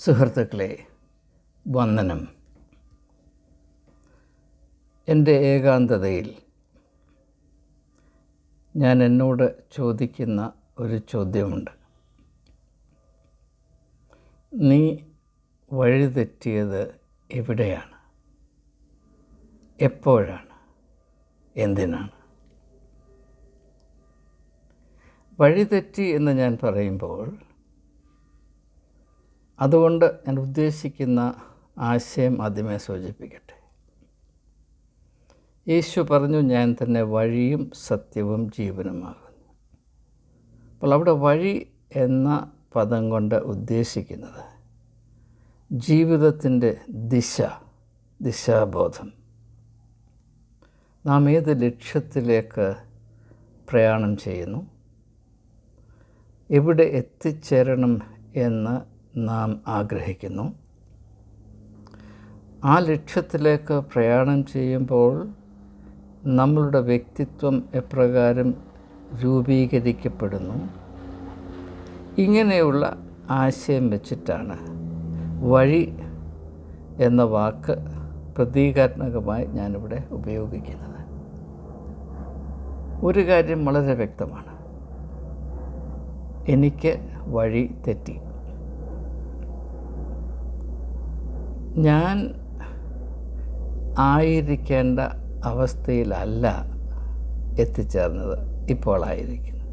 സുഹൃത്തുക്കളെ, വന്ദനം. എൻ്റെ ഏകാന്തതയിൽ ഞാൻ എന്നോട് ചോദിക്കുന്ന ഒരു ചോദ്യമുണ്ട്. നീ വഴിതെറ്റിയത് എവിടെയാണ്? എപ്പോഴാണ്? എന്തിനാണ്? വഴിതെറ്റി എന്ന് ഞാൻ പറയുമ്പോൾ അതുകൊണ്ട് ഞാൻ ഉദ്ദേശിക്കുന്ന ആശയം ആദ്യമേ സൂചിപ്പിക്കട്ടെ. യേശു പറഞ്ഞു, ഞാൻ തന്നെ വഴിയും സത്യവും ജീവനുമാകുന്നു. അപ്പോൾ അവിടെ വഴി എന്ന പദം കൊണ്ട് ഉദ്ദേശിക്കുന്നത് ജീവിതത്തിൻ്റെ ദിശാബോധം. നാം ഏത് ലക്ഷ്യത്തിലേക്ക് പ്രയാണം ചെയ്യുന്നു, എവിടെ എത്തിച്ചേരണം എന്ന് നാം ആഗ്രഹിക്കുന്നു, ആ ലക്ഷ്യത്തിലേക്ക് പ്രയാണം ചെയ്യുമ്പോൾ നമ്മളുടെ വ്യക്തിത്വം എപ്രകാരം രൂപീകരിക്കപ്പെടുന്നു, ഇങ്ങനെയുള്ള ആശയം വെച്ചിട്ടാണ് വഴി എന്ന വാക്ക് പ്രതീകാത്മകമായി ഞാനിവിടെ ഉപയോഗിക്കുന്നത്. ഒരു കാര്യം വളരെ വ്യക്തമാണ്, എനിക്ക് വഴി തെറ്റി. ഞാൻ ആയിരിക്കേണ്ട അവസ്ഥയിലല്ല എത്തിച്ചേർന്നത്, ഇപ്പോൾ ആയിരിക്കുന്നു.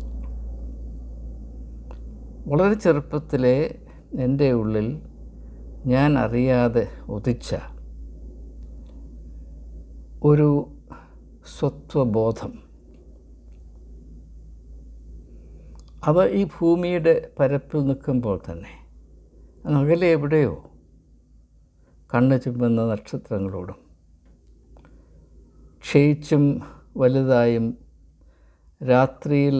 വളരെ ചെറുപ്പത്തിലെ എൻ്റെ ഉള്ളിൽ ഞാൻ അറിയാതെ ഉദിച്ച ഒരു സ്വത്വബോധം, അത് ഈ ഭൂമിയുടെ പരപ്പിൽ നിൽക്കുമ്പോൾ തന്നെ അകലെ എവിടെയോ കണ്ണ് ചുമ്പുന്ന നക്ഷത്രങ്ങളോടും ക്ഷയിച്ചും വലുതായും രാത്രിയിൽ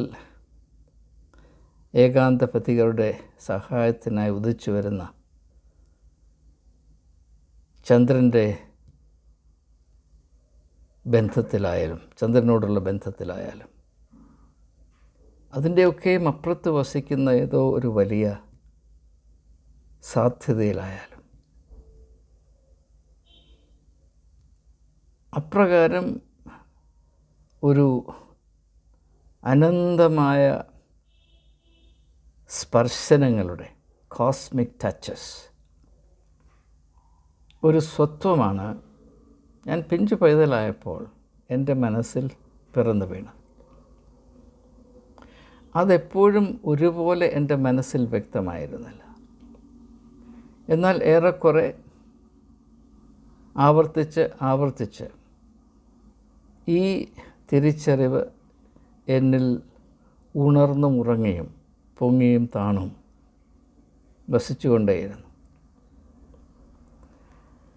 ഏകാന്തപതികളുടെ സഹായത്തിനായി ഉദിച്ചു വരുന്ന ചന്ദ്രൻ്റെ ബന്ധത്തിലായാലും ചന്ദ്രനോടുള്ള ബന്ധത്തിലായാലും അതിൻ്റെയൊക്കെയും അപ്പുറത്ത് വസിക്കുന്ന ഏതോ ഒരു വലിയ സാധ്യതയിലായാലും അപ്രകാരം ഒരു അനന്തമായ സ്പർശനങ്ങളുടെ കോസ്മിക് ടച്ചസ് ഒരു സ്വത്വമാണ് ഞാൻ പിഞ്ചു പൈതലായപ്പോൾ എൻ്റെ മനസ്സിൽ പിറന്നു വീണത്. അതെപ്പോഴും ഒരുപോലെ എൻ്റെ മനസ്സിൽ വ്യക്തമായിരുന്നില്ല. എന്നാൽ ഏറെക്കുറെ ആവർത്തിച്ച് ഈ തിരിച്ചറിവ് എന്നിൽ ഉണർന്നും ഉറങ്ങിയും പൊങ്ങിയും താണും വസിച്ചുകൊണ്ടേയിരുന്നു.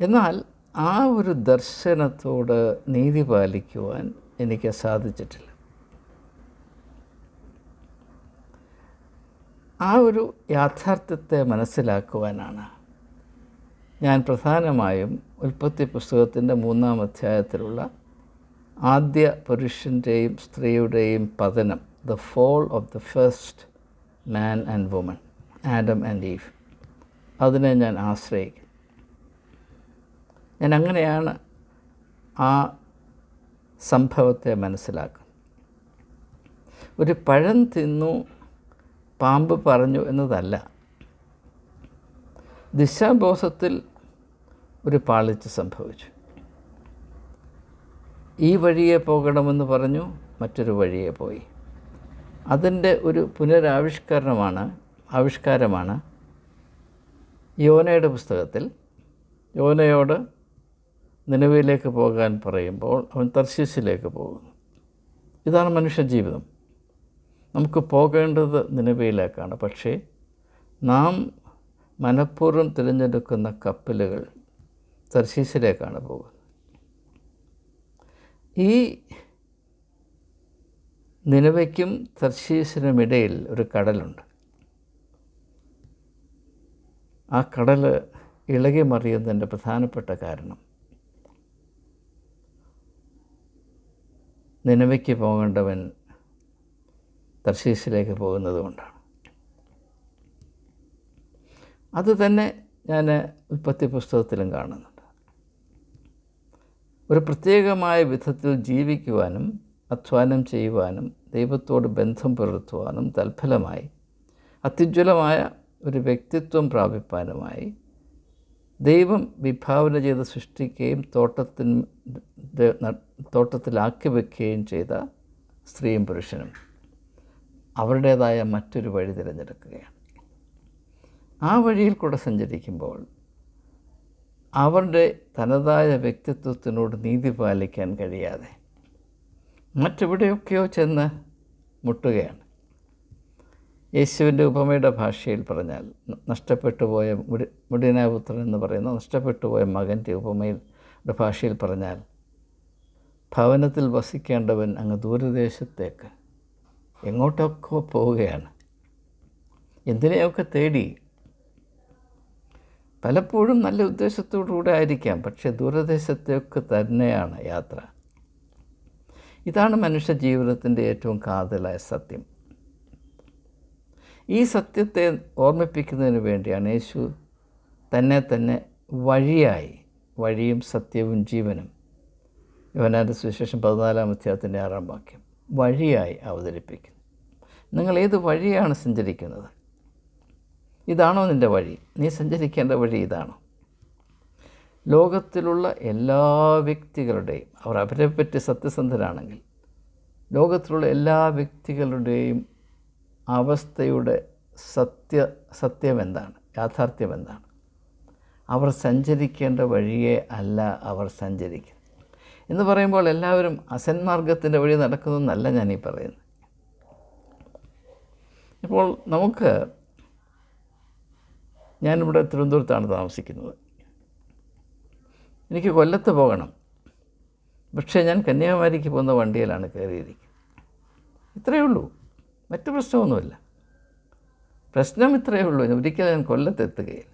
എന്നാൽ ആ ഒരു ദർശനത്തോട് നീതി പാലിക്കുവാൻ എനിക്ക് സാധിച്ചിട്ടില്ല. ആ ഒരു യാഥാർത്ഥ്യത്തെ മനസ്സിലാക്കുവാനാണ് ഞാൻ പ്രധാനമായും ഉൽപ്പത്തി പുസ്തകത്തിൻ്റെ 3-ാം അധ്യായത്തിലുള്ള ആദ്യ പുരുഷൻ്റെയും സ്ത്രീയുടെയും പതനം, the fall of the first man and woman, Adam and Eve, അതിനെ ഞാൻ ആശ്രയിക്കും. ഞാൻ അങ്ങനെയാണ് ആ സംഭവത്തെ മനസ്സിലാക്കുന്നത്. ഒരു പഴം തിന്നു പാമ്പ് പറഞ്ഞു എന്നതല്ല. ദിശാബോധത്തിൽ ഒരു പാളിച്ച സംഭവിച്ചു. ഈ വഴിയെ പോകണമെന്ന് പറഞ്ഞു, മറ്റൊരു വഴിയെ പോയി. അതിൻ്റെ ഒരു ആവിഷ്കാരമാണ് യോനയുടെ പുസ്തകത്തിൽ യോനയോട് നിനവയിലേക്ക് പോകാൻ പറയുമ്പോൾ അവൻ തർശീസിലേക്ക് പോകുന്നു. ഇതാണ് മനുഷ്യജീവിതം. നമുക്ക് പോകേണ്ടത് നിനവയിലേക്കാണ്. പക്ഷേ നാം മനഃപൂർവ്വം തിരഞ്ഞെടുക്കുന്ന കപ്പലുകൾ തർശീസിലേക്കാണ് പോകുന്നത്. ഈ നിനവയ്ക്കും തർശീസിനുമിടയിൽ ഒരു കടലുണ്ട്. ആ കടൽ ഇളകി മറിയുന്നതിൻ്റെ പ്രധാനപ്പെട്ട കാരണം നിനവയ്ക്ക് പോകേണ്ടവൻ തർശീസിലേക്ക് പോകുന്നത് കൊണ്ടാണ്. അതുതന്നെ ഞാൻ ഉൽപ്പത്തി പുസ്തകത്തിലും കാണുന്നുണ്ട്. ഒരു പ്രത്യേകമായ വിധത്തിൽ ജീവിക്കുവാനും അധ്വാനം ചെയ്യുവാനും ദൈവത്തോട് ബന്ധം പുലർത്തുവാനും തൽഫലമായി അത്യുജ്വലമായ ഒരു വ്യക്തിത്വം പ്രാപിപ്പാനുമായി ദൈവം വിഭാവന ചെയ്ത് സൃഷ്ടിക്കുകയും തോട്ടത്തിലാക്കി വയ്ക്കുകയും ചെയ്ത സ്ത്രീയും പുരുഷനും അവരുടേതായ മറ്റൊരു വഴി തിരഞ്ഞെടുക്കുകയാണ്. ആ വഴിയിൽ കൂടെ സഞ്ചരിക്കുമ്പോൾ അവരുടെ തനതായ വ്യക്തിത്വത്തിനോട് നീതി പാലിക്കാൻ കഴിയാതെ മറ്റെവിടെയൊക്കെയോ ചെന്ന് മുട്ടുകയാണ്. യേശുവിൻ്റെ ഉപമയുടെ ഭാഷയിൽ പറഞ്ഞാൽ നഷ്ടപ്പെട്ടുപോയ മുടിനാപുത്രൻ എന്ന് പറയുന്ന നഷ്ടപ്പെട്ടുപോയ മകൻ്റെ ഉപമയുടെ ഭാഷയിൽ പറഞ്ഞാൽ ഭവനത്തിൽ വസിക്കേണ്ടവൻ അങ്ങ് ദൂരദേശത്തേക്ക് എങ്ങോട്ടൊക്കെ പോവുകയാണ്. എന്തിനെയൊക്കെ തേടി. പലപ്പോഴും നല്ല ഉദ്ദേശത്തോടുകൂടെ ആയിരിക്കാം, പക്ഷേ ദൂരദേശത്തേക്ക് തന്നെയാണ് യാത്ര. ഇതാണ് മനുഷ്യ ജീവിതത്തിൻ്റെ ഏറ്റവും കാതലായ സത്യം. ഈ സത്യത്തെ ഓർമ്മിപ്പിക്കുന്നതിന് വേണ്ടിയാണ് യേശു തന്നെ വഴിയായി, വഴിയും സത്യവും ജീവനും, യോഹന്നാൻ്റെ സുവിശേഷം 14-ാം അധ്യായത്തിൻ്റെ 6-ാം വാക്യം, വഴിയായി അവതരിപ്പിക്കുന്നു. നിങ്ങൾ ഏത് വഴിയാണ് സഞ്ചരിക്കുന്നത്? ഇതാണോ നിൻ്റെ വഴി? നീ സഞ്ചരിക്കേണ്ട വഴി ഇതാണോ? ലോകത്തിലുള്ള എല്ലാ വ്യക്തികളുടെയും, അവർ അവരെപ്പറ്റി സത്യസന്ധരാണെങ്കിൽ, ലോകത്തിലുള്ള എല്ലാ വ്യക്തികളുടെയും അവസ്ഥയുടെ സത്യം എന്താണ്? യാഥാർത്ഥ്യം എന്താണ്? അവർ സഞ്ചരിക്കേണ്ട വഴിയെ അല്ല അവർ സഞ്ചരിക്കുന്നത്. എന്ന് പറയുമ്പോൾ എല്ലാവരും അസന്മാർഗത്തിൻ്റെ വഴി നടക്കുന്നതെന്നല്ല ഞാനീ പറയുന്നത്. ഇപ്പോൾ ഞാനിവിടെ തിരുവനന്തപുരത്താണ് താമസിക്കുന്നത്. എനിക്ക് കൊല്ലത്ത് പോകണം, പക്ഷേ ഞാൻ കന്യാകുമാരിക്ക് പോകുന്ന വണ്ടിയിലാണ് കയറിയിരിക്കുന്നത്. ഇത്രയേ ഉള്ളൂ, മറ്റു പ്രശ്നമൊന്നുമില്ല. പ്രശ്നം ഇത്രയേ ഉള്ളൂ. ഒരിക്കലും ഞാൻ കൊല്ലത്തെത്തുകയില്ല.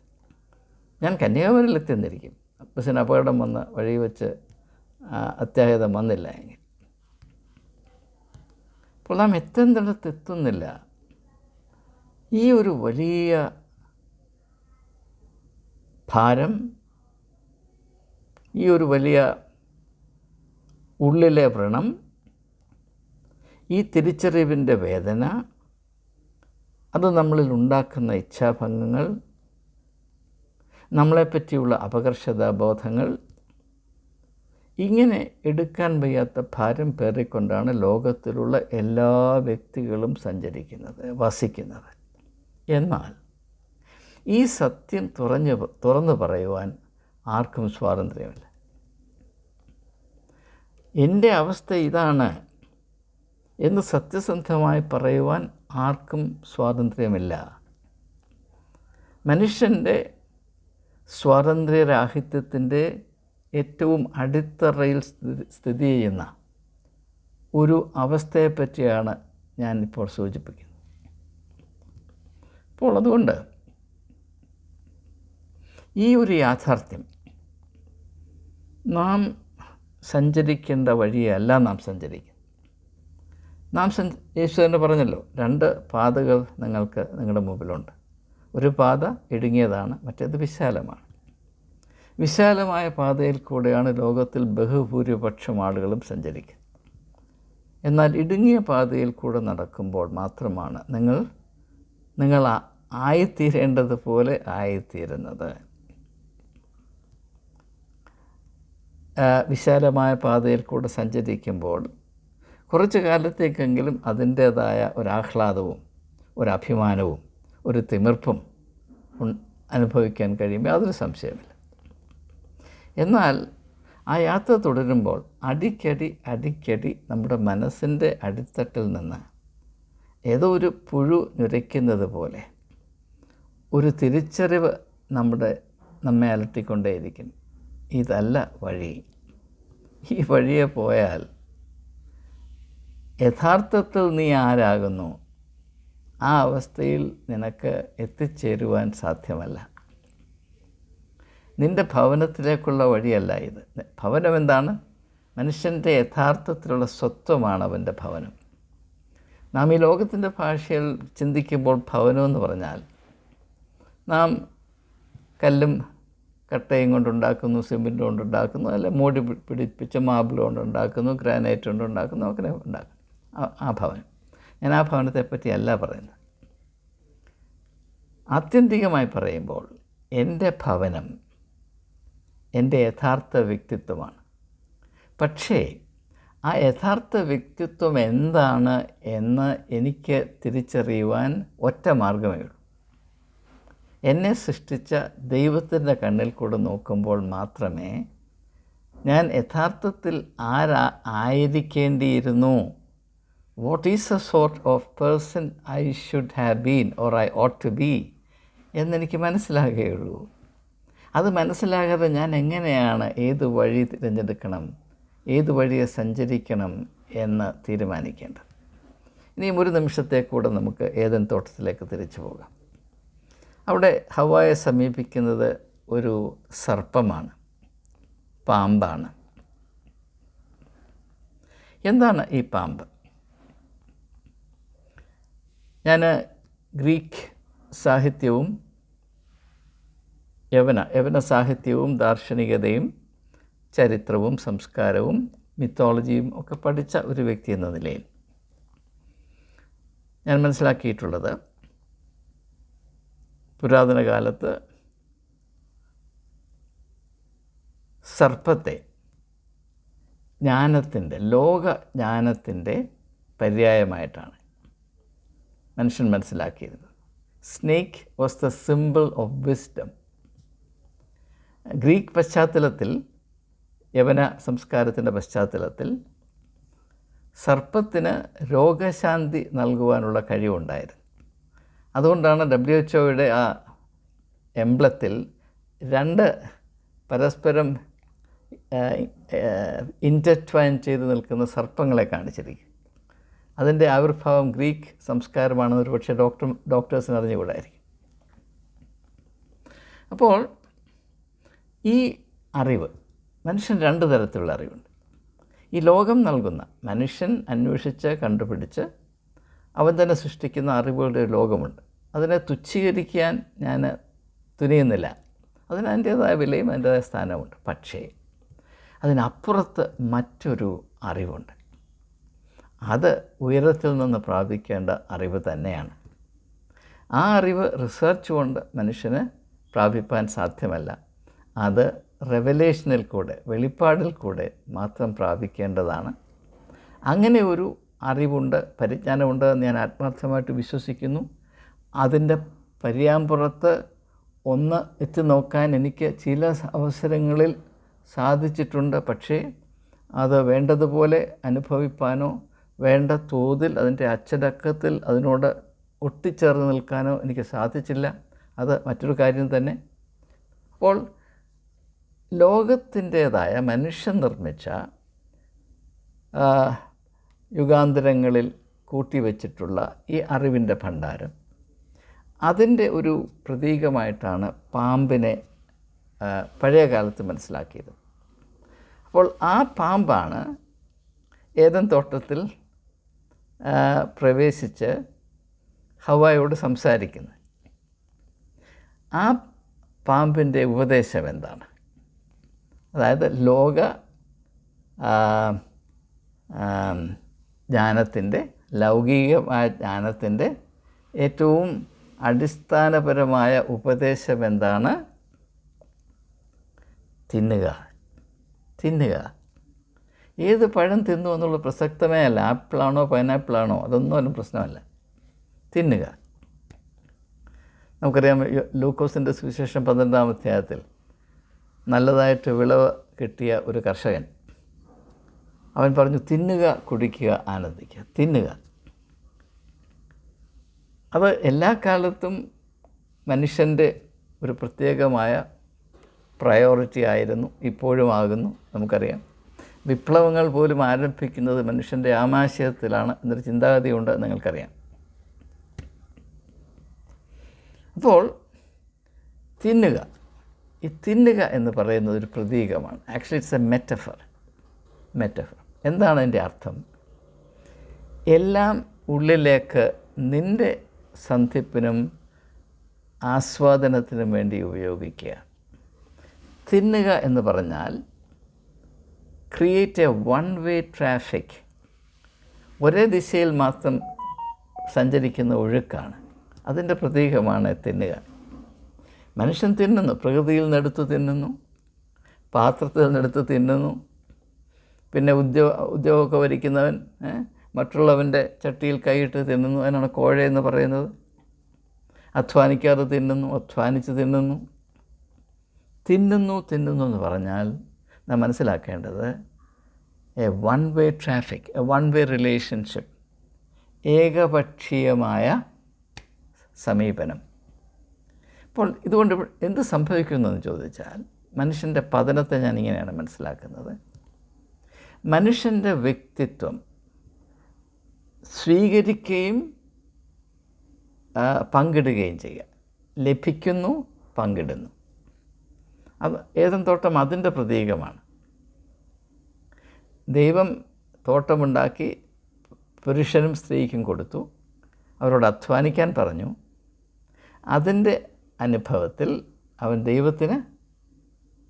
ഞാൻ കന്യാകുമാരിയിലെത്തിയെന്നിരിക്കും. ബസ്സിന് അപകടം വന്ന് വഴി വെച്ച് അത്യാഹിതം വന്നില്ല എങ്കിൽ. അപ്പോൾ നാം എത്തേണ്ടിടത്ത് എത്തുന്നില്ല. ഈ ഒരു വലിയ ഭാരം, ഈ ഒരു വലിയ ഉള്ളിലെ വ്രണം, ഈ തിരിച്ചറിവിൻ്റെ വേദന, അത് നമ്മളിൽ ഉണ്ടാക്കുന്ന ഇച്ഛാഭംഗങ്ങൾ, നമ്മളെപ്പറ്റിയുള്ള അപകർഷതാബോധങ്ങൾ, ഇങ്ങനെ എടുക്കാൻ വയ്യാത്ത ഭാരം പേറിക്കൊണ്ടാണ് ലോകത്തിലുള്ള എല്ലാ വ്യക്തികളും സഞ്ചരിക്കുന്നത്, വസിക്കുന്നത്. എന്നാൽ ഈ സത്യം തുറന്നു പറയുവാൻ ആർക്കും സ്വാതന്ത്ര്യമില്ല. എൻ്റെ അവസ്ഥ ഇതാണ് എന്ന് സത്യസന്ധമായി പറയുവാൻ ആർക്കും സ്വാതന്ത്ര്യമില്ല. മനുഷ്യൻ്റെ സ്വാതന്ത്ര്യരാഹിത്യത്തിൻ്റെ ഏറ്റവും അടിത്തറയിൽ സ്ഥിതി ചെയ്യുന്ന ഒരു അവസ്ഥയെപ്പറ്റിയാണ് ഞാനിപ്പോൾ സൂചിപ്പിക്കുന്നത്. അപ്പോൾ അതുകൊണ്ട് ഈ ഒരു യാഥാർത്ഥ്യം, നാം സഞ്ചരിക്കേണ്ട വഴിയല്ല നാം സഞ്ചരിക്കുന്നത്. യേശു തന്നെ പറഞ്ഞല്ലോ, 2 പാതകൾ നിങ്ങളുടെ മുമ്പിലുണ്ട്. ഒരു പാത ഇടുങ്ങിയതാണ്, മറ്റേത് വിശാലമാണ്. വിശാലമായ പാതയിൽ കൂടെയാണ് ലോകത്തിൽ ബഹുഭൂരിപക്ഷം ആളുകളും സഞ്ചരിക്കുന്നത്. എന്നാൽ ഇടുങ്ങിയ പാതയിൽ കൂടെ നടക്കുമ്പോൾ മാത്രമാണ് നിങ്ങൾ ആയിത്തീരേണ്ടതുപോലെ ആയിത്തീരുന്നത്. വിശാലമായ പാതയിൽ കൂടെ സഞ്ചരിക്കുമ്പോൾ കുറച്ച് കാലത്തേക്കെങ്കിലും അതിൻ്റേതായ ഒരാഹ്ലാദവും ഒരഭിമാനവും ഒരു തിമിർപ്പും അനുഭവിക്കാൻ കഴിയും, യാതൊരു സംശയമില്ല. എന്നാൽ ആ യാത്ര തുടരുമ്പോൾ അടിക്കടി നമ്മുടെ മനസ്സിൻ്റെ അടിത്തട്ടിൽ നിന്ന് ഏതോ ഒരു പുഴു നുരയ്ക്കുന്നത് പോലെ ഒരു തിരിച്ചറിവ് നമ്മെ അലട്ടിക്കൊണ്ടേയിരിക്കും. ഇതല്ല വഴി. ഈ വഴിയെ പോയാൽ യഥാർത്ഥത്തിൽ നീ ആരാകുന്നു ആ അവസ്ഥയിൽ നിനക്ക് എത്തിച്ചേരുവാൻ സാധ്യമല്ല. നിൻ്റെ ഭവനത്തിലേക്കുള്ള വഴിയല്ല ഇത്. ഭവനം എന്താണ്? മനുഷ്യൻ്റെ യഥാർത്ഥത്തിലുള്ള സ്വത്വമാണ് അവൻ്റെ ഭവനം. നാം ഈ ലോകത്തിൻ്റെ ഭാഷയിൽ ചിന്തിക്കുമ്പോൾ ഭവനമെന്ന് പറഞ്ഞാൽ നാം കല്ലും കട്ടയും കൊണ്ടുണ്ടാക്കുന്നു, സിമെൻറ്റ് കൊണ്ടുണ്ടാക്കുന്നു, അല്ല മൂടി പിടിപ്പിച്ച മാർബിൾ കൊണ്ടുണ്ടാക്കുന്നു, ഗ്രാനൈറ്റ് കൊണ്ടുണ്ടാക്കുന്നു, അങ്ങനെ ഉണ്ടാക്കുന്നു ആ ഭവനം. ഞാൻ ആ ഭവനത്തെപ്പറ്റിയല്ല പറയുന്നത്. ആത്യന്തികമായി പറയുമ്പോൾ എൻ്റെ ഭവനം എൻ്റെ യഥാർത്ഥ വ്യക്തിത്വമാണ്. പക്ഷേ ആ യഥാർത്ഥ വ്യക്തിത്വം എന്താണ് എന്ന് എനിക്ക് തിരിച്ചറിയുവാൻ ഒറ്റ മാർഗ്ഗമേ ഉള്ളൂ. എന്നെ സൃഷ്ടിച്ച ദൈവത്തിൻ്റെ കണ്ണിൽ കൂടെ നോക്കുമ്പോൾ മാത്രമേ ഞാൻ യഥാർത്ഥത്തിൽ ആയിരിക്കേണ്ടിയിരുന്നു, what is a sort of person I should have been or I ought to be എന്നെനിക്ക് മനസ്സിലാകുകയുള്ളൂ. അത് മനസ്സിലാകാതെ ഞാൻ എങ്ങനെയാണ് ഏത് വഴി തിരഞ്ഞെടുക്കണം, ഏത് വഴിയെ സഞ്ചരിക്കണം എന്ന് തീരുമാനിക്കേണ്ടത്. ഇനിയും ഒരു നിമിഷത്തെ കൂടെ നമുക്ക് ഏദൻ തോട്ടത്തിലേക്ക് തിരിച്ചു പോകാം. അവിടെ ഹവ്വായെ സമീപിക്കുന്നത് ഒരു സർപ്പമാണ്, പാമ്പാണ്. എന്താണ് ഈ പാമ്പ്? ഞാൻ ഗ്രീക്ക് സാഹിത്യവും യവന സാഹിത്യവും ദാർശനികതയും ചരിത്രവും സംസ്കാരവും മിത്തോളജിയും ഒക്കെ പഠിച്ച ഒരു വ്യക്തി എന്ന നിലയിൽ ഞാൻ മനസ്സിലാക്കിയിട്ടുള്ളത്, പുരാതന കാലത്ത് സർപ്പത്തെ ലോക ജ്ഞാനത്തിൻ്റെ പര്യായമായിട്ടാണ് മനുഷ്യൻ മനസ്സിലാക്കിയിരുന്നത്. Snake was the symbol of wisdom. Greek പശ്ചാത്തലത്തിൽ, യവന സംസ്കാരത്തിൻ്റെ പശ്ചാത്തലത്തിൽ സർപ്പത്തിന് രോഗശാന്തി നൽകുവാനുള്ള കഴിവുണ്ടായിരുന്നു. അതുകൊണ്ടാണ് WHO ആ എംബ്ലത്തിൽ 2 പരസ്പരം ഇൻ്റർട്വൈൻ ചെയ്ത് നിൽക്കുന്ന സർപ്പങ്ങളെ കാണിച്ചിരിക്കും. അതിൻ്റെ ആവിർഭാവം ഗ്രീക്ക് സംസ്കാരമാണെന്ന് ഒരു പക്ഷേ ഡോക്ടേഴ്സിന് അറിഞ്ഞുകൂടായിരിക്കും. അപ്പോൾ ഈ അറിവ്, മനുഷ്യൻ 2 തരത്തിലുള്ള അറിവുണ്ട്. ഈ ലോകം നൽകുന്ന, മനുഷ്യൻ അന്വേഷിച്ച് കണ്ടുപിടിച്ച് അവൻ തന്നെ സൃഷ്ടിക്കുന്ന അറിവുകളുടെ ഒരു ലോകമുണ്ട്. അതിനെ തുച്ഛീകരിക്കാൻ ഞാൻ തുനിയുന്നില്ല. അതിന് അതിൻ്റേതായ വിലയും അതിൻ്റേതായ സ്ഥാനമുണ്ട്. പക്ഷേ അതിനപ്പുറത്ത് മറ്റൊരു അറിവുണ്ട്. അത് ഉയരത്തിൽ നിന്ന് പ്രാപിക്കേണ്ട അറിവ് തന്നെയാണ്. ആ അറിവ് റിസർച്ച് കൊണ്ട് മനുഷ്യന് പ്രാപിപ്പാൻ സാധ്യമല്ല. അത് റെവലേഷനിൽ കൂടെ, വെളിപ്പാടിൽ കൂടെ മാത്രം പ്രാപിക്കേണ്ടതാണ്. അങ്ങനെ ഒരു അറിവുണ്ട്, പരിജ്ഞാനമുണ്ട് എന്ന് ഞാൻ ആത്മാർത്ഥമായിട്ട് വിശ്വസിക്കുന്നു. അതിൻ്റെ പര്യാമ്പുറത്ത് ഒന്ന് എത്തി നോക്കാൻ എനിക്ക് ചില അവസരങ്ങളിൽ സാധിച്ചിട്ടുണ്ട്. പക്ഷേ അത് വേണ്ടതുപോലെ അനുഭവിപ്പാനോ വേണ്ട തോതിൽ അതിൻ്റെ അച്ചടക്കത്തിൽ അതിനോട് ഒട്ടിച്ചേർന്ന് നിൽക്കാനോ എനിക്ക് സാധിച്ചില്ല. അത് മറ്റൊരു കാര്യം തന്നെ. അപ്പോൾ ലോകത്തിൻ്റേതായ മനുഷ്യൻ നിർമ്മിച്ച യുഗാന്തരങ്ങളിൽ കൂട്ടിവെച്ചിട്ടുള്ള ഈ അറിവിൻ്റെ ഭണ്ഡാരം, അതിൻ്റെ ഒരു പ്രതീകമായിട്ടാണ് പാമ്പിനെ പഴയ കാലത്ത് മനസ്സിലാക്കിയത്. അപ്പോൾ ആ പാമ്പാണ് ഏദൻ തോട്ടത്തിൽ പ്രവേശിച്ച് ഹവ്വായോട് സംസാരിക്കുന്നത്. ആ പാമ്പിൻ്റെ ഉപദേശം എന്താണ്? അതായത് ലോക ജ്ഞാനത്തിൻ്റെ, ലൗകികമായ ജ്ഞാനത്തിൻ്റെ ഏറ്റവും അടിസ്ഥാനപരമായ ഉപദേശം എന്താണ്? തിന്നുക. ഏത് പഴം തിന്നു എന്നുള്ള പ്രസക്തമേ അല്ല. ആപ്പിളാണോ പൈനാപ്പിളാണോ അതൊന്നും ഒരു പ്രശ്നമല്ല. തിന്നുക. നമുക്കറിയാം, ലൂക്കോസിൻ്റെ സുവിശേഷം 12-ാം അധ്യായത്തിൽ നല്ലതായിട്ട് വിളവ് കിട്ടിയ ഒരു കർഷകൻ, അവൻ പറഞ്ഞു, തിന്നുക, കുടിക്കുക, ആനന്ദിക്കുക. തിന്നുക. അത് എല്ലാ കാലത്തും മനുഷ്യൻ്റെ ഒരു പ്രത്യേകമായ പ്രയോറിറ്റി ആയിരുന്നു, ഇപ്പോഴും ആകുന്നു. നമുക്കറിയാം, വിപ്ലവങ്ങൾ പോലും ആരംഭിക്കുന്നത് മനുഷ്യൻ്റെ ആമാശയത്തിലാണ് എന്നൊരു ചിന്താഗതിയുണ്ട്, നിങ്ങൾക്കറിയാം. അപ്പോൾ തിന്നുക, ഈ തിന്നുക എന്ന് പറയുന്നത് ഒരു പ്രതീകമാണ്. Actually it's A metaphor. എന്താണ് അതിൻ്റെ അർത്ഥം? എല്ലാം ഉള്ളിലേക്ക് നിൻ്റെ സന്ധിപ്പിനും ആസ്വാദനത്തിനും വേണ്ടി ഉപയോഗിക്കുക. തിന്നുക എന്ന് പറഞ്ഞാൽ create A one way traffic, ഒരേ ദിശയിൽ മാത്രം സഞ്ചരിക്കുന്ന ഒഴുക്കാണ്. അതിൻ്റെ പ്രതീകമാണ് തിന്നുക. മനുഷ്യൻ തിന്നുന്നു, പ്രകൃതിയിൽ നിന്നെടുത്ത് തിന്നുന്നു, പാത്രത്തിൽ നിന്നെടുത്ത് തിന്നുന്നു. പിന്നെ ഉദ്യോഗമൊക്കെ വരിക്കുന്നവൻ മറ്റുള്ളവൻ്റെ ചട്ടിയിൽ കൈയിട്ട് തിന്നുന്നു. അതിനാണ് കോഴയെന്ന് പറയുന്നത്. അധ്വാനിക്കാതെ തിന്നുന്നു, അധ്വാനിച്ച് തിന്നുന്നു. തിന്നുന്നു എന്ന് പറഞ്ഞാൽ നാം മനസ്സിലാക്കേണ്ടത് A one way traffic, A one way relationship, ഏകപക്ഷീയമായ സമീപനം. അപ്പോൾ ഇതുകൊണ്ട് എന്ത് സംഭവിക്കുമെന്ന് ചോദിച്ചാൽ, മനുഷ്യൻ്റെ പതനത്തെ ഞാൻ ഇങ്ങനെയാണ് മനസ്സിലാക്കുന്നത്. മനുഷ്യൻ്റെ വ്യക്തിത്വം സ്വീകരിക്കുകയും പങ്കിടുകയും ചെയ്യുക. ലഭിക്കുന്നു, പങ്കിടുന്നു. അത് ഏദൻ തോട്ടം അതിൻ്റെ പ്രതീകമാണ്. ദൈവം തോട്ടമുണ്ടാക്കി പുരുഷനും സ്ത്രീക്കും കൊടുത്തു, അവരോട് അധ്വാനിക്കാൻ പറഞ്ഞു. അതിൻ്റെ അനുഭവത്തിൽ അവൻ ദൈവത്തിന്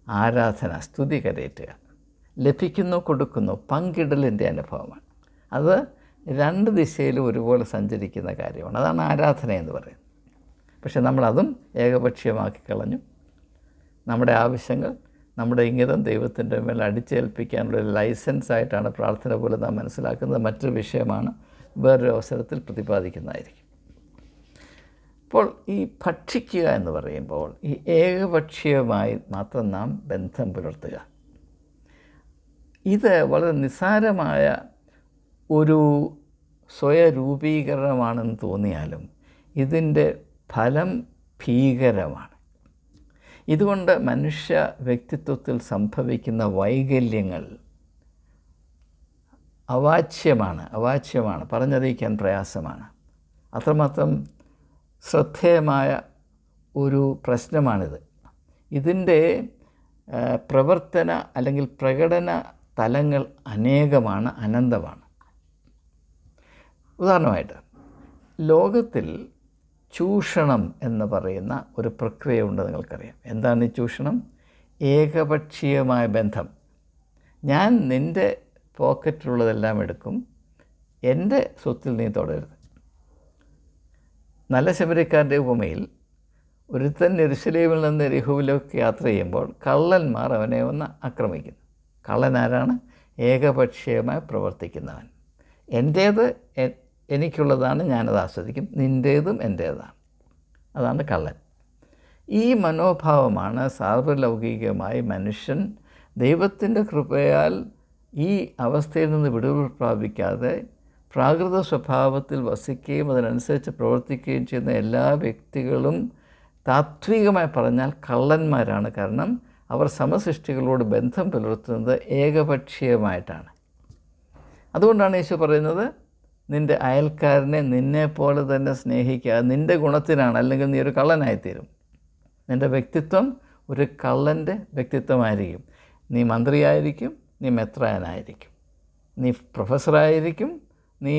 ആരാധന, സ്തുതി കരയറ്റുക. ലഭിക്കുന്നു, കൊടുക്കുന്നു, പങ്കിടലിൻ്റെ അനുഭവമാണ്. അത് രണ്ട് ദിശയിലും ഒരുപോലെ സഞ്ചരിക്കുന്ന കാര്യമാണ്. അതാണ് ആരാധന എന്ന് പറയുന്നത്. പക്ഷെ നമ്മളതും ഏകപക്ഷീയമാക്കി കളഞ്ഞു. നമ്മുടെ ആവശ്യങ്ങൾ, നമ്മുടെ ഇംഗിതം ദൈവത്തിൻ്റെ മേൽ അടിച്ചേൽപ്പിക്കാനുള്ളൊരു ലൈസൻസായിട്ടാണ് പ്രാർത്ഥന പോലെ നാം മനസ്സിലാക്കുന്നത്. മറ്റൊരു വിഷയമാണ്, വേറൊരു അവസരത്തിൽ പ്രതിപാദിക്കുന്നതായിരിക്കും. അപ്പോൾ ഈ ഭക്ഷിക്കുക എന്ന് പറയുമ്പോൾ ഈ ഏകപക്ഷീയമായി മാത്രം നാം ബന്ധം പുലർത്തുക, ഇത് വളരെ നിസ്സാരമായ ഒരു സ്വയരൂപീകരണമാണെന്ന് തോന്നിയാലും ഇതിൻ്റെ ഫലം ഭീകരമാണ്. ഇതുകൊണ്ട് മനുഷ്യ വ്യക്തിത്വത്തിൽ സംഭവിക്കുന്ന വൈകല്യങ്ങൾ അവാച്യമാണ്, പറഞ്ഞറിയിക്കാൻ പ്രയാസമാണ്. അത്രമാത്രം ശ്രദ്ധേയമായ ഒരു പ്രശ്നമാണിത്. ഇതിൻ്റെ പ്രവർത്തന അല്ലെങ്കിൽ പ്രകടന തലങ്ങൾ അനേകമാണ്, അനന്തമാണ്. ഉദാഹരണമായിട്ട്, ലോകത്തിൽ ചൂഷണം എന്ന് പറയുന്ന ഒരു പ്രക്രിയ ഉണ്ട്, നിങ്ങൾക്കറിയാം. എന്താണ് ഈ ചൂഷണം? ഏകപക്ഷീയമായ ബന്ധം. ഞാൻ നിൻ്റെ പോക്കറ്റിലുള്ളതെല്ലാം എടുക്കും, എൻ്റെ സ്വത്തിൽ നീ തുടരുത്. നല്ല ശമരിക്കാരൻ്റെ ഉപമയിൽ ഒരുത്തൻ യെരൂശലേമിൽ നിന്ന് യെരിഹോവിലേക്ക് യാത്ര ചെയ്യുമ്പോൾ കള്ളന്മാർ അവനെ ഒന്ന് ആക്രമിക്കുന്നു. കള്ളൻ ആരാണ്? ഏകപക്ഷീയമായി പ്രവർത്തിക്കുന്നവൻ. എൻ്റേത് എനിക്കുള്ളതാണ്, ഞാനത് ആസ്വദിക്കും, നിൻ്റേതും എൻ്റേതാണ്. അതാണ് കള്ളൻ. ഈ മനോഭാവമാണ് സാർവലൗകികമായി മനുഷ്യൻ ദൈവത്തിൻ്റെ കൃപയാൽ ഈ അവസ്ഥയിൽ നിന്ന് വിടുതൽ പ്രാപിക്കാതെ പ്രാകൃത സ്വഭാവത്തിൽ വസിക്കുകയും അതിനനുസരിച്ച് പ്രവർത്തിക്കുകയും ചെയ്യുന്ന എല്ലാ വ്യക്തികളും താത്വികമായി പറഞ്ഞാൽ കള്ളന്മാരാണ്. കാരണം അവർ സമസൃഷ്ടികളോട് ബന്ധം പുലർത്തുന്നത് ഏകപക്ഷീയമായിട്ടാണ്. അതുകൊണ്ടാണ് യേശു പറയുന്നത്, നിൻ്റെ അയൽക്കാരനെ നിന്നെപ്പോലെ തന്നെ സ്നേഹിക്കുക. നിൻ്റെ ഗുണത്തിനാണ്, അല്ലെങ്കിൽ നീ ഒരു കള്ളനായിത്തീരും. നിൻ്റെ വ്യക്തിത്വം ഒരു കള്ളൻ്റെ വ്യക്തിത്വമായിരിക്കും. നീ മന്ത്രിയായിരിക്കും, നീ മെത്രാനായിരിക്കും, നീ പ്രൊഫസറായിരിക്കും, നീ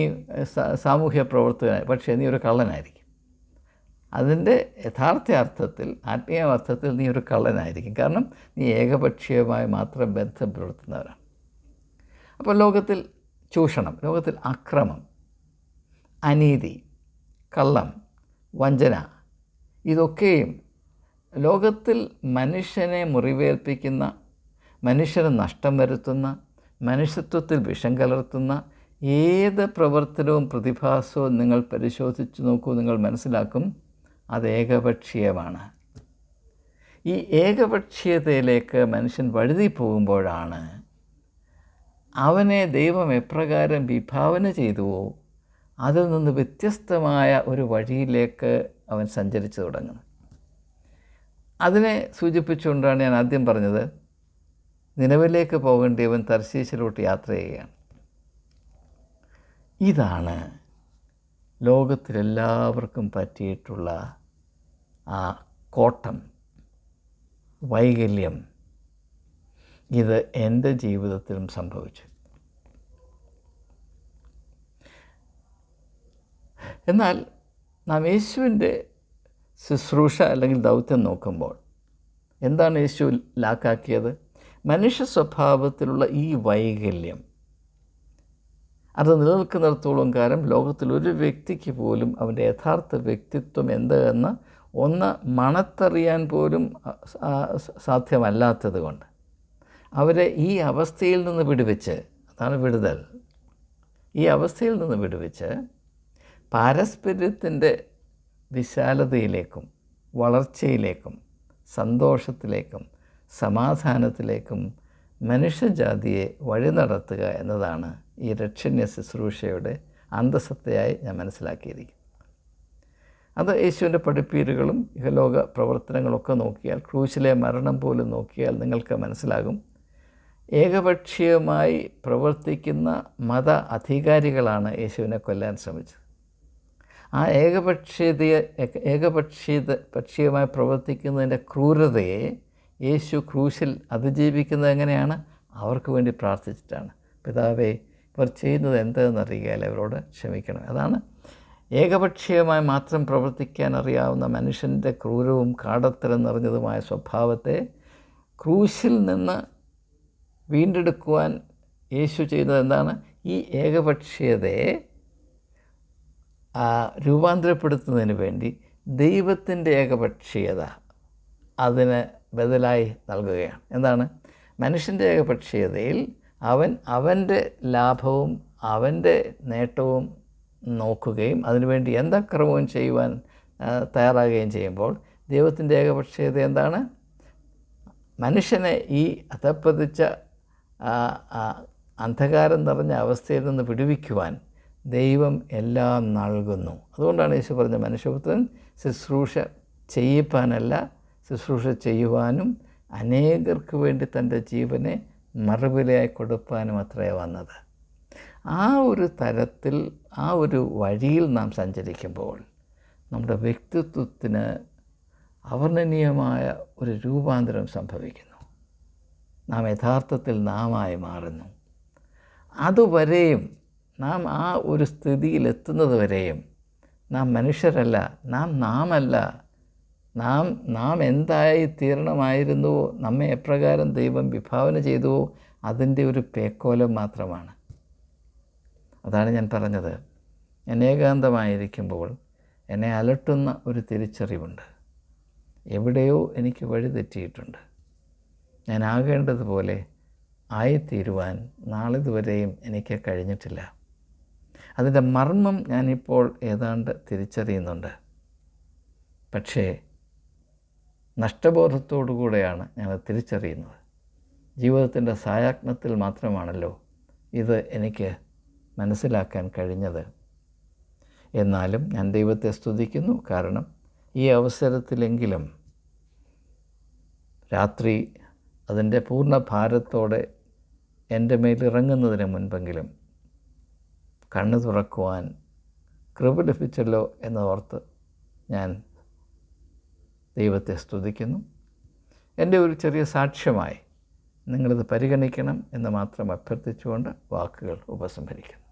സാമൂഹ്യ പ്രവർത്തകനായി, പക്ഷേ നീ ഒരു കള്ളനായിരിക്കും. അതിൻ്റെ യഥാർത്ഥ അർത്ഥത്തിൽ, ആത്മീയ അർത്ഥത്തിൽ നീ ഒരു കള്ളനായിരിക്കും. കാരണം നീ ഏകപക്ഷീയമായി മാത്രം ബന്ധം പുലർത്തുന്നവരാണ്. അപ്പോൾ ലോകത്തിൽ ചൂഷണം, ലോകത്തിൽ അക്രമം, അനീതി, കള്ളം, വഞ്ചന, ഇതൊക്കെയും ലോകത്തിൽ മനുഷ്യനെ മുറിവേൽപ്പിക്കുന്ന, മനുഷ്യന് നഷ്ടം വരുത്തുന്ന, മനുഷ്യത്വത്തിൽ വിഷം കലർത്തുന്ന ഏത് പ്രവർത്തനവും പ്രതിഭാസവും നിങ്ങൾ പരിശോധിച്ച് നോക്കൂ, നിങ്ങൾ മനസ്സിലാക്കും അത് ഏകപക്ഷീയമാണ്. ഈ ഏകപക്ഷീയതയിലേക്ക് മനുഷ്യൻ വഴുതി പോകുമ്പോഴാണ് അവനെ ദൈവം എപ്രകാരം വിഭാവന ചെയ്തുവോ അതിൽ നിന്ന് വ്യത്യസ്തമായ ഒരു വഴിയിലേക്ക് അവൻ സഞ്ചരിച്ചു തുടങ്ങുന്നത്. അതിനെ സൂചിപ്പിച്ചുകൊണ്ടാണ് ഞാൻ ആദ്യം പറഞ്ഞത്, നിനവിലേക്ക് പോകേണ്ടിയവൻ തർശീശിലോട്ട് യാത്ര ചെയ്യുകയാണ്. ഇതാണ് ലോകത്തിലെല്ലാവർക്കും പറ്റിയിട്ടുള്ള ആ കോട്ടം, വൈകല്യം. ഇത് എൻ്റെ ജീവിതത്തിലും സംഭവിച്ചു. എന്നാൽ നാം യേശുവിൻ്റെ ശുശ്രൂഷ അല്ലെങ്കിൽ ദൗത്യം നോക്കുമ്പോൾ എന്താണ് യേശു ലാക്കാക്കിയത്? മനുഷ്യ സ്വഭാവത്തിലുള്ള ഈ വൈകല്യം അത് നിലനിൽക്കുന്നിടത്തോളം കാലം ലോകത്തിലൊരു വ്യക്തിക്ക് പോലും അവൻ്റെ യഥാർത്ഥ വ്യക്തിത്വം എന്തെന്ന് ഒന്ന് മണത്തറിയാൻ പോലും സാധ്യമല്ലാത്തത് കൊണ്ട് അവരെ ഈ അവസ്ഥയിൽ നിന്ന് വിടുവിച്ച്, അതാണ് വിടുതൽ, ഈ അവസ്ഥയിൽ നിന്ന് വിടുവിച്ച് പാരസ്പര്യത്തിൻ്റെ വിശാലതയിലേക്കും വളർച്ചയിലേക്കും സന്തോഷത്തിലേക്കും സമാധാനത്തിലേക്കും മനുഷ്യജാതിയെ വഴി നടത്തുക എന്നതാണ് ഈ രക്ഷണ്യ ശുശ്രൂഷയുടെ അന്തസത്തയായി ഞാൻ മനസ്സിലാക്കിയിരിക്കുന്നു. അത് യേശുവിൻ്റെ പഠിപ്പീരുകളും ഇഹലോക പ്രവർത്തനങ്ങളൊക്കെ നോക്കിയാൽ, ക്രൂശിലെ മരണം പോലും നോക്കിയാൽ നിങ്ങൾക്ക് മനസ്സിലാകും. ഏകപക്ഷീയമായി പ്രവർത്തിക്കുന്ന മത അധികാരികളാണ് യേശുവിനെ കൊല്ലാൻ ശ്രമിച്ചത്. ആ ഏകപക്ഷീയമായി പ്രവർത്തിക്കുന്നതിൻ്റെ ക്രൂരതയെ യേശു ക്രൂശിൽ അതിജീവിക്കുന്നത് എങ്ങനെയാണ്? അവർക്ക് വേണ്ടി പ്രാർത്ഥിച്ചിട്ടാണ്. പിതാവേ, ഇവർ ചെയ്യുന്നത് എന്തെന്നറിയാൽ അവരോട് ക്ഷമിക്കണം. അതാണ് ഏകപക്ഷീയമായി മാത്രം പ്രവർത്തിക്കാൻ അറിയാവുന്ന മനുഷ്യൻ്റെ ക്രൂരവും കാടത്തരം നിറഞ്ഞതുമായ സ്വഭാവത്തെ ക്രൂശിൽ നിന്ന് വീണ്ടെടുക്കുവാൻ യേശു ചെയ്യുന്നത് എന്താണ്? ഈ ഏകപക്ഷീയതയെ രൂപാന്തരപ്പെടുത്തുന്നതിന് വേണ്ടി ദൈവത്തിൻ്റെ ഏകപക്ഷീയത അതിന് ബദലായി നൽകുകയാണ്. എന്താണ്? മനുഷ്യൻ്റെ ഏകപക്ഷീയതയിൽ അവൻ്റെ ലാഭവും അവൻ്റെ നേട്ടവും നോക്കുകയും അതിനുവേണ്ടി എന്തക്രമവും ചെയ്യുവാൻ തയ്യാറാകുകയും ചെയ്യുമ്പോൾ, ദൈവത്തിൻ്റെ ഏകപക്ഷീയത എന്താണ്? മനുഷ്യനെ ഈ അധപ്പതിച്ച അന്ധകാരം നിറഞ്ഞ അവസ്ഥയിൽ നിന്ന് വിടുവിക്കുവാൻ ദൈവം എല്ലാം നൽകുന്നു. അതുകൊണ്ടാണ് യേശു പറഞ്ഞ മനുഷ്യപുത്രൻ ശുശ്രൂഷ ചെയ്യിപ്പാനല്ല, ശുശ്രൂഷ ചെയ്യുവാനും അനേകർക്ക് വേണ്ടി തൻ്റെ ജീവനെ മറുവിലയായി കൊടുപ്പാനും അത്രേ വന്നത്. ആ ഒരു തരത്തിൽ, ആ ഒരു വഴിയിൽ നാം സഞ്ചരിക്കുമ്പോൾ നമ്മുടെ വ്യക്തിത്വത്തിന് അവർണ്ണനീയമായ ഒരു രൂപാന്തരം സംഭവിക്കുന്നു. നാം യഥാർത്ഥത്തിൽ നാമായി മാറുന്നു. അതുവരെയും നാം ആ ഒരു സ്ഥിതിയിലെത്തുന്നത് വരെയും നാം മനുഷ്യരല്ല, നാമല്ല. നാം എന്തായി തീരണമായിരുന്നുവോ, നമ്മെ എപ്രകാരം ദൈവം വിഭാവന ചെയ്തുവോ അതിൻ്റെ ഒരു പേക്കോലം മാത്രമാണ്. അതാണ് ഞാൻ പറഞ്ഞത്. ഞാൻ ഏകാന്തമായിരിക്കുമ്പോൾ എന്നെ അലട്ടുന്ന ഒരു തിരിച്ചറിവുണ്ട്. എവിടെയോ എനിക്ക് വഴി തെറ്റിയിട്ടുണ്ട്. ഞാൻ ആകേണ്ടതുപോലെ ആയിത്തീരുവാൻ നാളിതുവരെയും എനിക്ക് കഴിഞ്ഞിട്ടില്ല. അതിൻ്റെ മർമ്മം ഞാനിപ്പോൾ ഏതാണ്ട് തിരിച്ചറിയുന്നുണ്ട്. പക്ഷേ നഷ്ടബോധത്തോടുകൂടെയാണ് ഞാനത് തിരിച്ചറിയുന്നത്. ജീവിതത്തിൻ്റെ സായാഹ്നത്തിൽ മാത്രമാണല്ലോ ഇത് എനിക്ക് മനസ്സിലാക്കാൻ കഴിഞ്ഞത്. എന്നാലും ഞാൻ ദൈവത്തെ സ്തുതിക്കുന്നു. കാരണം ഈ അവസരത്തിലെങ്കിലും രാത്രി അതിൻ്റെ പൂർണ്ണ ഭാരത്തോടെ എൻ്റെ മേലിറങ്ങുന്നതിന് മുൻപെങ്കിലും കണ്ണു തുറക്കുവാൻ കൃപ ലഭിച്ചല്ലോ എന്നോർത്ത് ഞാൻ ദൈവത്തെ സ്തുതിക്കുന്നു. എൻ്റെ ഒരു ചെറിയ സാക്ഷ്യമായി നിങ്ങളിത് പരിഗണിക്കണം എന്ന് മാത്രം അഭ്യർത്ഥിച്ചുകൊണ്ട് വാക്കുകൾ ഉപസംഹരിക്കുന്നു.